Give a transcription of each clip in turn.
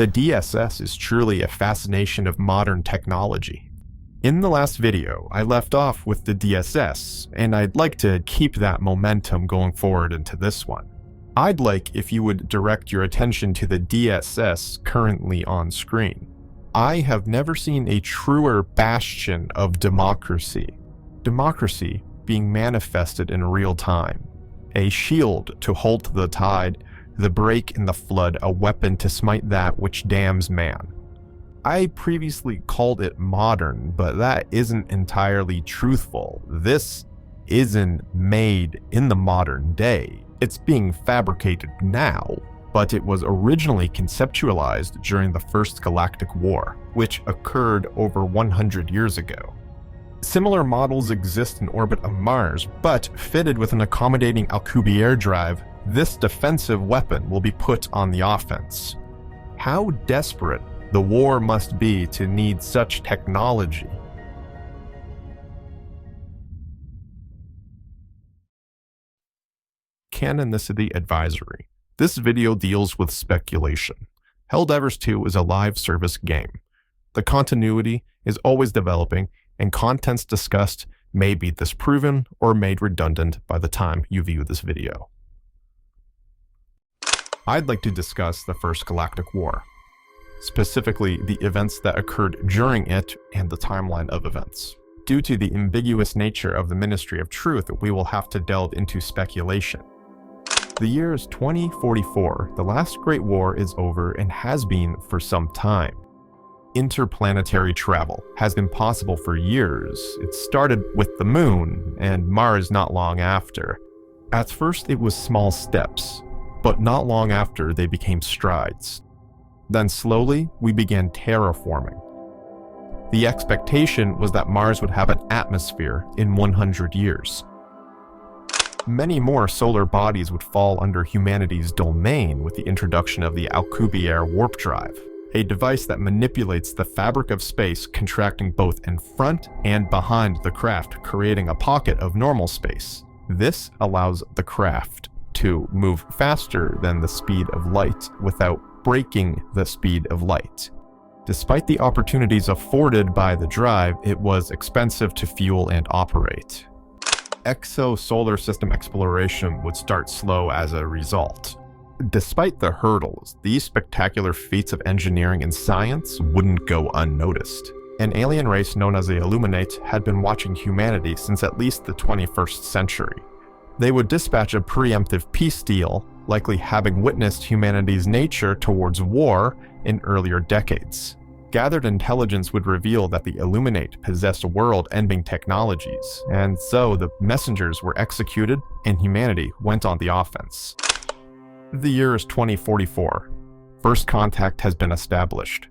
The DSS is truly a fascination of modern technology. In the last video, I left off with the DSS, and I'd like to keep that momentum going forward into this one. I'd like if you would direct your attention to the DSS currently on screen. I have never seen a truer bastion of democracy. Democracy being manifested in real time. A shield to halt the tide, the break in the flood, a weapon to smite that which damns man. I previously called it modern, but that isn't entirely truthful. This isn't made in the modern day. It's being fabricated now, but it was originally conceptualized during the First Galactic War, which occurred over 100 years ago. Similar models exist in orbit of Mars, but fitted with an accommodating Alcubierre drive, this defensive weapon will be put on the offense. How desperate the war must be to need such technology. Canonicity Advisory. This video deals with speculation. Helldivers 2 is a live service game. The continuity is always developing, and contents discussed may be disproven or made redundant by the time you view this video. I'd like to discuss the First Galactic War, specifically the events that occurred during it and the timeline of events. Due to the ambiguous nature of the Ministry of Truth, we will have to delve into speculation. The year is 2044, the last Great War is over and has been for some time. Interplanetary travel has been possible for years. It started with the Moon and Mars not long after. At first it was small steps, but not long after they became strides. Then slowly we began terraforming. The expectation was that Mars would have an atmosphere in 100 years. Many more solar bodies would fall under humanity's domain with the introduction of the Alcubierre warp drive, a device that manipulates the fabric of space, contracting both in front and behind the craft, creating a pocket of normal space. This allows the craft to move faster than the speed of light without breaking the speed of light. Despite the opportunities afforded by the drive, it was expensive to fuel and operate. Exo-solar system exploration would start slow as a result. Despite the hurdles, these spectacular feats of engineering and science wouldn't go unnoticed. An alien race known as the Illuminate had been watching humanity since at least the 21st century. They would dispatch a preemptive peace deal, likely having witnessed humanity's nature towards war in earlier decades. Gathered intelligence would reveal that the Illuminate possessed world-ending technologies, and so the messengers were executed and humanity went on the offense. The year is 2044. First contact has been established.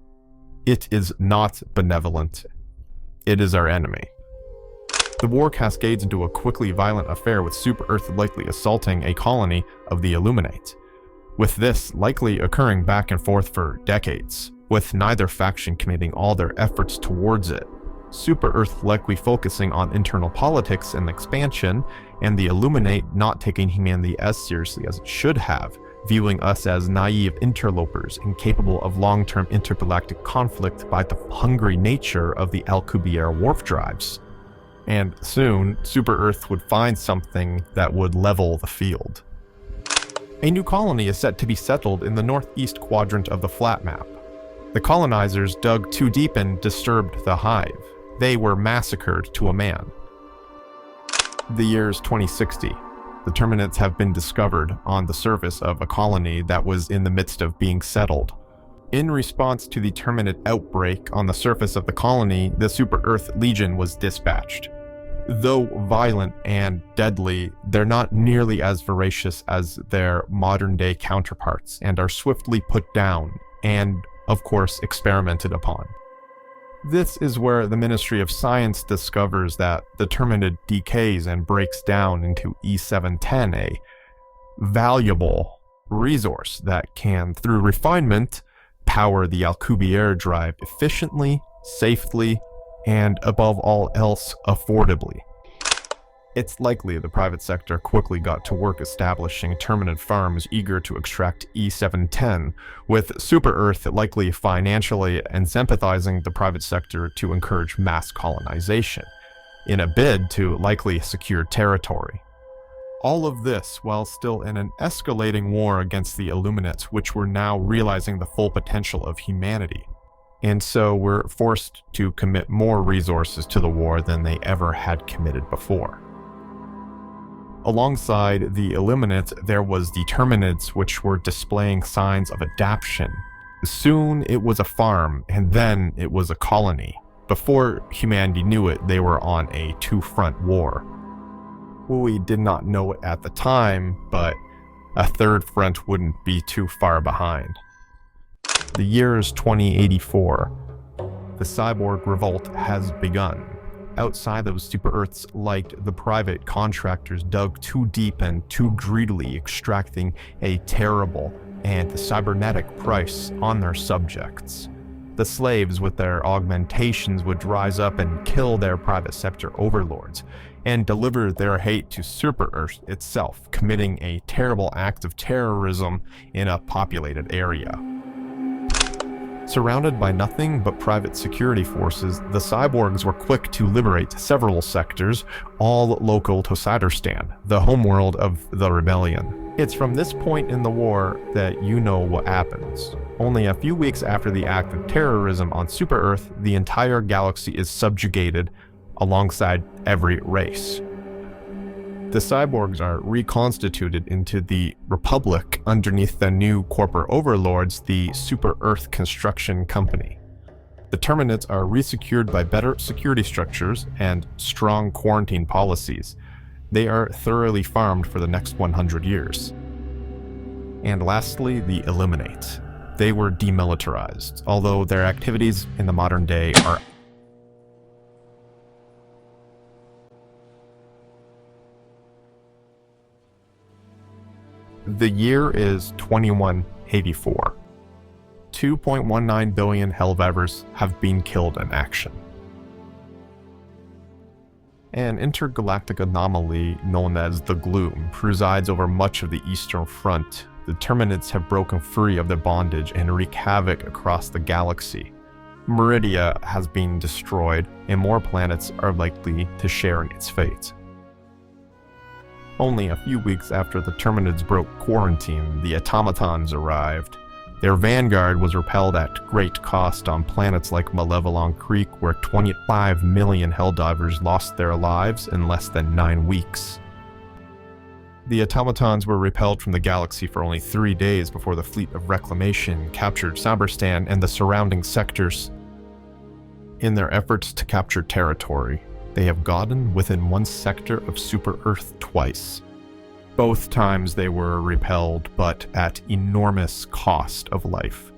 It is not benevolent. It is our enemy. The war cascades into a quickly violent affair with Super Earth likely assaulting a colony of the Illuminate, with this likely occurring back and forth for decades, with neither faction committing all their efforts towards it. Super Earth likely focusing on internal politics and expansion, and the Illuminate not taking humanity as seriously as it should have, viewing us as naive interlopers incapable of long-term intergalactic conflict by the hungry nature of the Alcubierre warp drives. And soon, Super Earth would find something that would level the field. A new colony is set to be settled in the northeast quadrant of the flat map. The colonizers dug too deep and disturbed the hive. They were massacred to a man. The year is 2060. The Terminids have been discovered on the surface of a colony that was in the midst of being settled. In response to the Terminid outbreak on the surface of the colony, the Super Earth Legion was dispatched. Though violent and deadly, they're not nearly as voracious as their modern-day counterparts and are swiftly put down and, of course, experimented upon. This is where the Ministry of Science discovers that the Terminid decays and breaks down into E710, a valuable resource that can, through refinement, power the Alcubierre drive efficiently, safely, and above all else, affordably. It's likely the private sector quickly got to work establishing Terminid farms eager to extract E710, with Super Earth likely financially incentivizing the private sector to encourage mass colonization, in a bid to likely secure territory. All of this while still in an escalating war against the Illuminate, which were now realizing the full potential of humanity, and so were forced to commit more resources to the war than they ever had committed before. Alongside the Illuminate, there was the Terminids, which were displaying signs of adaptation. Soon it was a farm, and then it was a colony. Before humanity knew it, they were on a two-front war. We did not know it at the time, but a third front wouldn't be too far behind. The year is 2084. The Cyborg revolt has begun. Outside of Super Earth's light, the private contractors dug too deep and too greedily, extracting a terrible and cybernetic price on their subjects. The slaves with their augmentations would rise up and kill their private sector overlords, and deliver their hate to Super Earth itself, committing a terrible act of terrorism in a populated area. Surrounded by nothing but private security forces, the cyborgs were quick to liberate several sectors, all local to Cyberstan, the homeworld of the rebellion. It's from this point in the war that you know what happens. Only a few weeks after the act of terrorism on Super Earth, the entire galaxy is subjugated alongside every race. The cyborgs are reconstituted into the Republic underneath the new corporate overlords, the Super Earth Construction Company. The Terminids are resecured by better security structures and strong quarantine policies. They are thoroughly farmed for the next 100 years. And lastly, the Illuminate. They were demilitarized, although their activities in the modern day are The year is 2184. 2.19 billion Helldivers have been killed in action. An intergalactic anomaly known as the Gloom presides over much of the Eastern Front. The Terminids have broken free of their bondage and wreak havoc across the galaxy. Meridia has been destroyed, and more planets are likely to share in its fate. Only a few weeks after the Terminids broke quarantine, the automatons arrived. Their vanguard was repelled at great cost on planets like Malevelon Creek, where 25 million Helldivers lost their lives in less than 9 weeks. The automatons were repelled from the galaxy for only 3 days before the fleet of Reclamation captured Cyberstan and the surrounding sectors. In their efforts to capture territory, they have gotten within one sector of Super Earth twice. Both times they were repelled, but at enormous cost of life.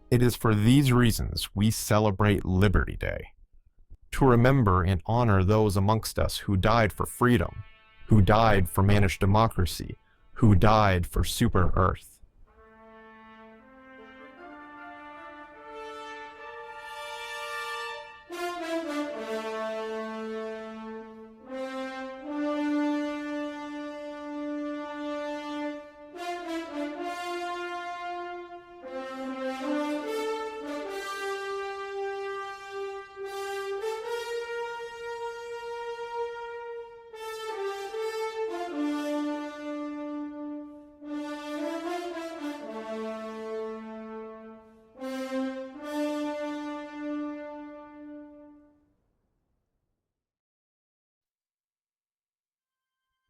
It is for these reasons we celebrate Liberty Day. To remember and honor those amongst us who died for freedom, who died for managed democracy, who died for Super Earth.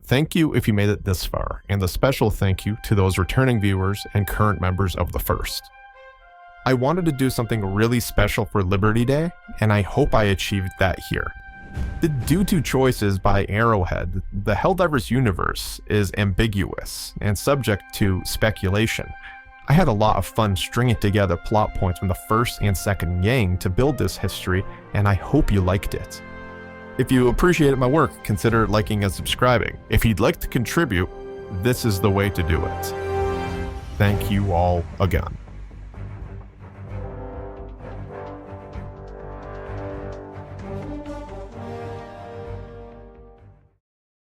Thank you if you made it this far, and a special thank you to those returning viewers and current members of the First. I wanted to do something really special for Liberty Day, and I hope I achieved that here. Due to choices by Arrowhead, the Helldivers universe is ambiguous and subject to speculation. I had a lot of fun stringing together plot points from the first and second gang to build this history, and I hope you liked it. If you appreciated my work, consider liking and subscribing. If you'd like to contribute, this is the way to do it. Thank you all again.